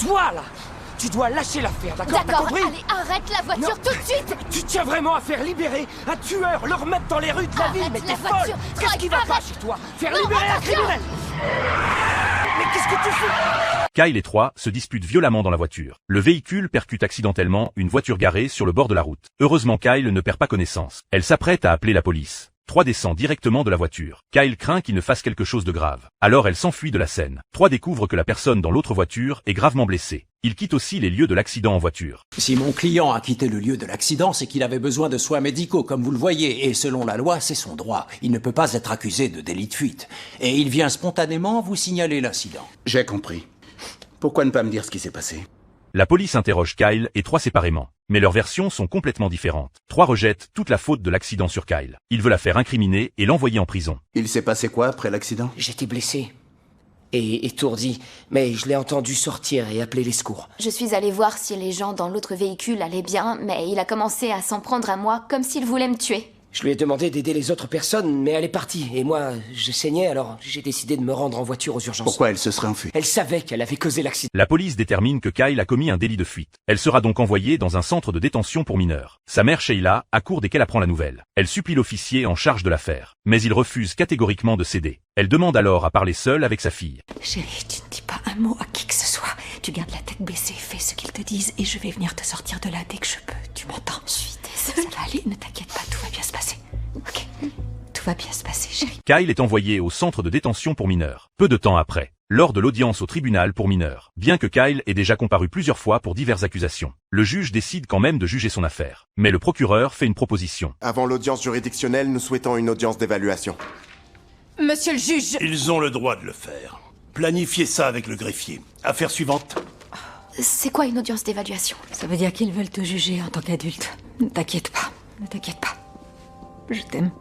toi, là, tu dois lâcher l'affaire, d'accord? T'as D'accord, compris? allez, arrête la voiture tout de suite! Tu tiens vraiment à faire libérer un tueur, le remettre dans les rues de la ville? Mais Arrête t'es la folle! voiture, Qu'est-ce qui va arrête. pas chez toi? Faire Non, libérer un attention. criminel! Mais qu'est-ce que tu fais? Kyle et Troy se disputent violemment dans la voiture. Le véhicule percute accidentellement une voiture garée sur le bord de la route. Heureusement Kyle ne perd pas connaissance. Elle s'apprête à appeler la police. Troy descend directement de la voiture. Kyle craint qu'il ne fasse quelque chose de grave. Alors elle s'enfuit de la scène. Troy découvre que la personne dans l'autre voiture est gravement blessée. Il quitte aussi les lieux de l'accident en voiture. Si mon client a quitté le lieu de l'accident, c'est qu'il avait besoin de soins médicaux, comme vous le voyez, et selon la loi, c'est son droit. Il ne peut pas être accusé de délit de fuite. Et il vient spontanément vous signaler l'incident. J'ai compris. Pourquoi ne pas me dire ce qui s'est passé? La police interroge Kyle et Troy séparément. Mais leurs versions sont complètement différentes. Troy rejette toute la faute de l'accident sur Kyle. Il veut la faire incriminer et l'envoyer en prison. Il s'est passé quoi après l'accident? J'étais blessé et étourdi, mais je l'ai entendu sortir et appeler les secours. Je suis allée voir si les gens dans l'autre véhicule allaient bien, mais il a commencé à s'en prendre à moi comme s'il voulait me tuer. Je lui ai demandé d'aider les autres personnes, mais elle est partie. Et moi, je saignais, alors j'ai décidé de me rendre en voiture aux urgences. Pourquoi elle se serait enfuie? Elle savait qu'elle avait causé l'accident. La police détermine que Kyle a commis un délit de fuite. Elle sera donc envoyée dans un centre de détention pour mineurs. Sa mère Sheila accourt dès qu'elle apprend la nouvelle. Elle supplie l'officier en charge de l'affaire. Mais il refuse catégoriquement de céder. Elle demande alors à parler seule avec sa fille. Chérie, tu ne dis pas un mot à qui que ce soit. Tu gardes la tête baissée, fais ce qu'ils te disent et je vais venir te sortir de là dès que je peux. Tu m'entends? Je suis désolée. Ça va aller, ne t'inquiète pas, tout va bien se passer. Ok, tout va bien se passer, chérie. Kyle est envoyé au centre de détention pour mineurs. Peu de temps après, lors de l'audience au tribunal pour mineurs, bien que Kyle ait déjà comparu plusieurs fois pour diverses accusations, le juge décide quand même de juger son affaire. Mais le procureur fait une proposition. Avant l'audience juridictionnelle, nous souhaitons une audience d'évaluation. Monsieur le juge! Ils ont le droit de le faire. Planifiez ça avec le greffier. Affaire suivante. C'est quoi une audience d'évaluation? Ça veut dire qu'ils veulent te juger en tant qu'adulte. Ne t'inquiète pas, ne t'inquiète pas. Je t'aime.